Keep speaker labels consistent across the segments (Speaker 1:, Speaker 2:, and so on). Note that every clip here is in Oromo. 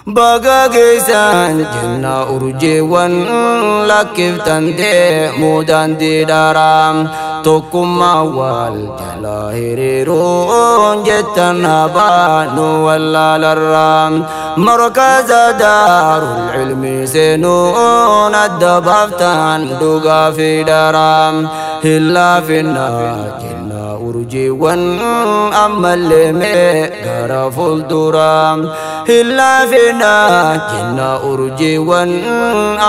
Speaker 1: Bagagaisan jenna urjeewwan lakkiftan deemuudhaan diidhaaraam tokkummaa wal jalaa hiriiruun jettan habaanu wallaalarraam markaza daarul ilmi seenuun adda baaftan dhugaa fi dharaam hin laafinnaa jenna urjeewwan ammallee mee gara fuulduraam hin laafinnaa jenna urjeewwan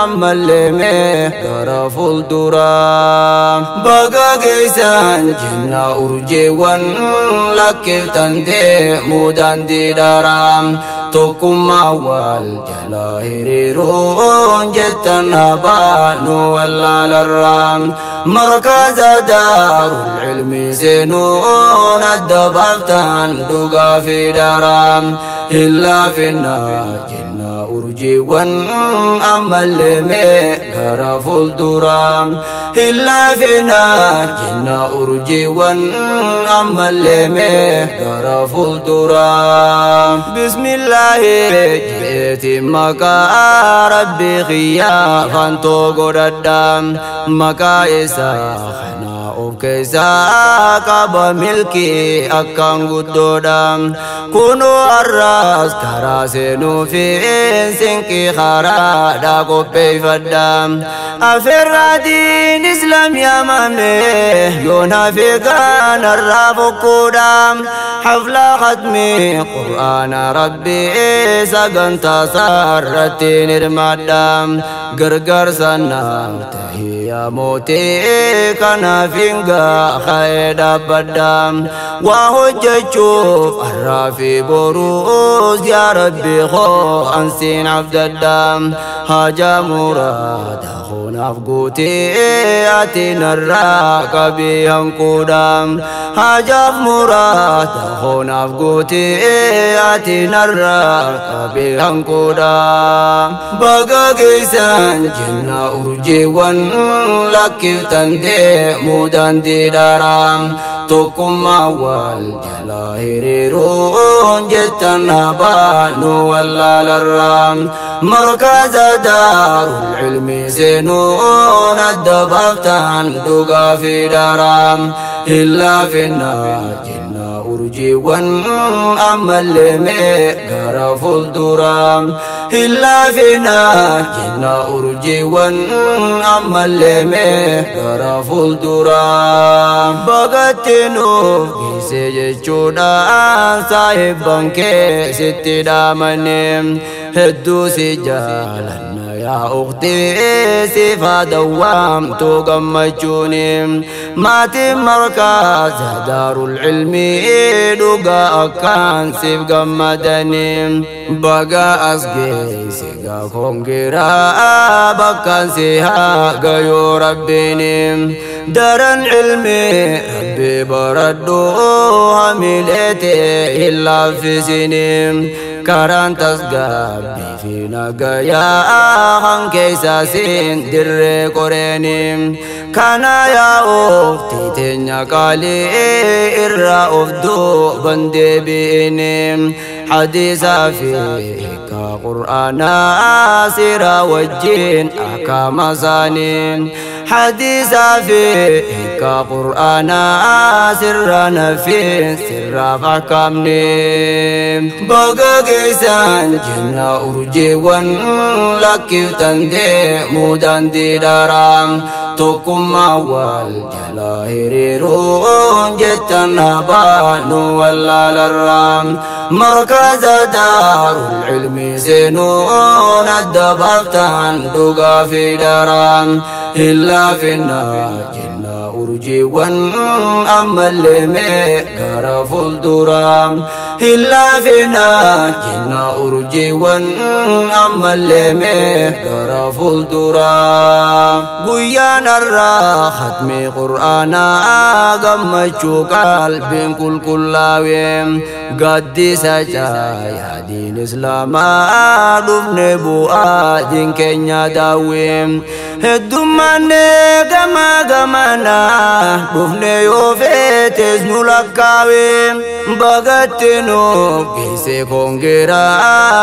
Speaker 1: ammallee mee gara fuulduraam bagagaisan jenna urjeewwan lakkiftan deemuudhaan diidhaaraam tokkummaa wal jalaa hiriiruun jettan habaanu wallaalarraam markaza daarul ilmi seenuun adda baaftan dhugaa fi dharaam hin laafinnaa jenna urjeewwan ammallee mee gara fuulduraam hin laafinnaa jenna urjeewwan ammallee mee gara fuulduraam bismillaahi jeeti maqaa rabbi xiyyaa fantoo godhadhaam maqaa isaa kanaa of keessaa qaba milkii akkaan guddoodhaam kunoo arraas karaa seenuu fi sinqii karaadhaa qopheeffadhaam afeerraatiin islaam yaamame yoona feegaan arraa fokkuudhaam haflaa khatmii qur'aana rabbii sagantaa saarrattiin hirmaadhaam gargaarsa naaf tahii yaa mootii kanaaf hin gaahee dhaabbadhaam waa hojjechuuf arraa fi boruus yaa rabbi koo ansiin abdadhaam haajaa muraada koonaaf guutee ati narraa qabii hanquudhaam haajaaf muraada koonaaf guutee ati narraa qabii hanquudhaam bagagaisan jenna urjeewwan lakkiftan deemuudhaan diidhaaraam tokkummaa wal jalaa hiriiruun jettan habaanu wallaalarraam markaza daarul ilmi seenuun adda baaftan dhugaa fi dharaam hin laafinnaa jenna urjeewwan ammallee mee gara fuulduraam hin laafinnaa jenna urjeewwan ammallee mee gara fuulduraam bagatti nuuf geesse jechuudhaan saahibban kee sitti dhaamanii hedduu si jaalanna yaa ukhtii siifaa dawwaamtuu gammachuuni maatiin markaza daarul ilmi dhugaa akkaan siif gammadanii baga as geesse gaa kongiraa bakkaan si haa gayuu rabbiini daran ilmi rabbi baradhu hamileete hin laaffisini karaan tasgabbii fi nagayaa hankeessa siin dirree qoreeni kana yaa ukhtii teenya qaalii irraa of duuban deebi'ini hadiisaa fi hiikaa qur'aanaa siraa wajjin akaama isaanii hadiisaa fi hiikaa qur'aanaa sirra nafiin sirraaf akaamni bagagaisan jenna urjeewwan lakkiftan deemuudhaan diidhaaraam tokkummaa wal jalaa hiriiruun jettan habaanu wallaalarraam markaza daarul ilmi seenuun adda baaftan dhugaa fi dharaam hin laafinnaa jenna urjeewwan ammallee mee gara fuulduraam hin laafinnaa jenna urjeewwan ammallee mee gara fuulduraam guyyaan arraa khatmii qur'aanaa gammachuu qalbiin qulqullaa'ee gaddisa caayaa diin islaamaa dhufne bu'aa diin keenya daawwee heddummaanne gamaa gamana dhufne yoo feetes nu lakkaawee بغتنو كيسي كونجرا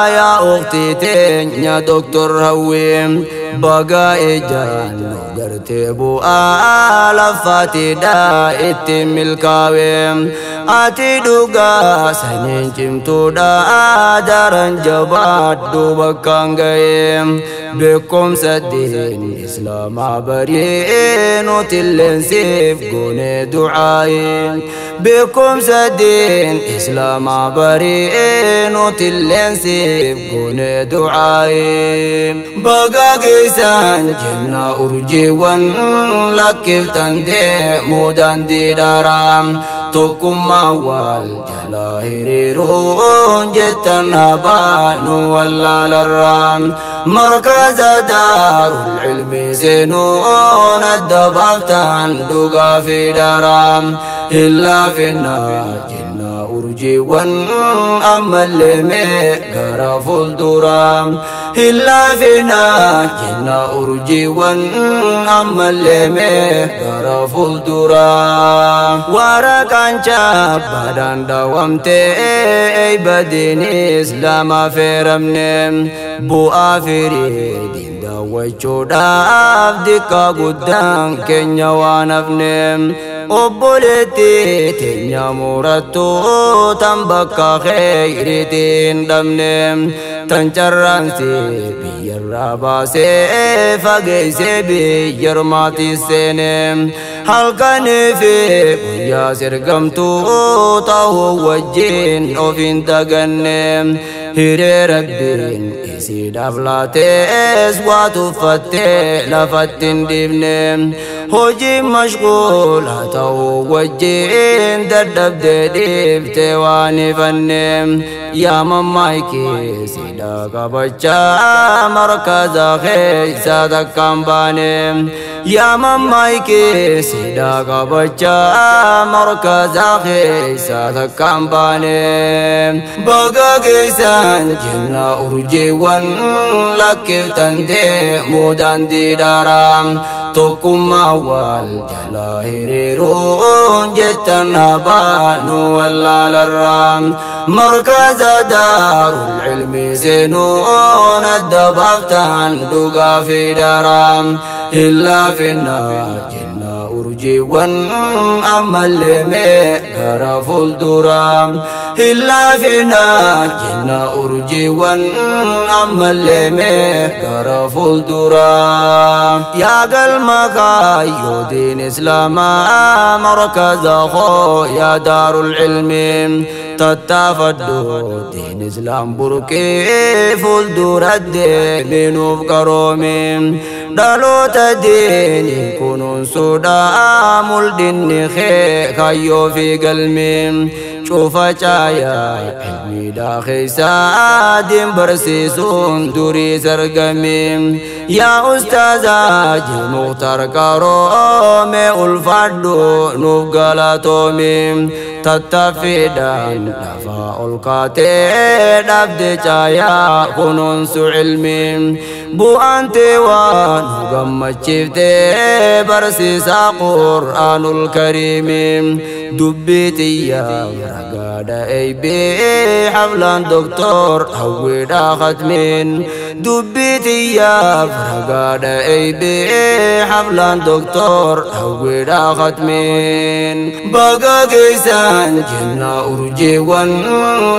Speaker 1: يا أختي تنيا دكتور هويم بغا إجان نغرتبو آلفاتي دا إتم الكاويم آتي دوغا سنين جمتو دا دارن جبات دو بكانغيم بكم سدين إسلام عبرين وتلين سيف قوني دعاين بكم سدين إسلام عبرين وتلين سيف قوني دعاين بقا قيسان جنة أرجي ون لكف تندي مودان دي دارام توكم أول جلاهيرون جتن هبانو ولا للرام مركز دار العلم زينون الدبابتان دوغا في دارام إلا في الناجين أرجي ون أمل ميقر فلدرام إلا فينا جنا أرجي ون أمل ميقر فلدرام ورقان شاب بدان دوامتي أي بدين إسلام فيرمني بو آفري وجوداف دكا قدام كنيا وانفنم أبولتي تنيا مرتو تنبكا خيرتين دمنم تنجرانسي بير راباسي فقيسي بير ماتي سينم حلقاني في بيا سرقمتو تاو وجين أوفين تغنم هيري ربين إسي دافلاتيس واتو فتي لفتين ديبنم هوجي مشغول هتاو وجين دردب ديب تيواني فنم يا ممايكي سيدا كبچا مركز خيسا دكام بانم يا ممايكي سيدا كبچا مركز خيسا دكام بانم بغا كيسان جنة أرجي ون لكف تندي مودان دي دارام توكم أول جلاهيرون جتن هبانو ولا للرام مركز دار العلم زينون الدبابتان دوغا في دارام إلا في الناجين أرجي ون أمل ميقر فلدرام إلا في ناجين أرجي ون أمل ميقر فلدرام يا قلمك يودين إسلام مركز أخو يا دار العلم تتفدو دين إسلام بركي فلدر الدين نوف كرومي دالو تدين كنون سودا ملدين خي خيو في قلمي شوف جايا علمي داخل سادم برسيسون دوري سرقمي يا أستاذ مختار كرومي الفردو نوغالاتومي تتفيدان لفا القاتل عبد جايا كنون علمي بو أنتي ونغم الشفتي برسيسا قرآن الكريم دبيتي يا رقاد أيبي حفلا دكتور هويدا ختمين دبيتي يا رقاد أيبي حفلا دكتور هويدا ختمين بقى كيسان جنة أرجي ون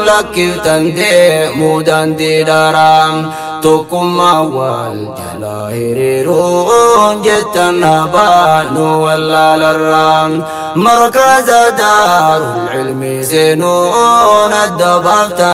Speaker 1: لكف تندي مودان دي دارام توكم أول جلاهيرون جتن هبانو ولا للرام مركز دار العلم زينون الدبابتان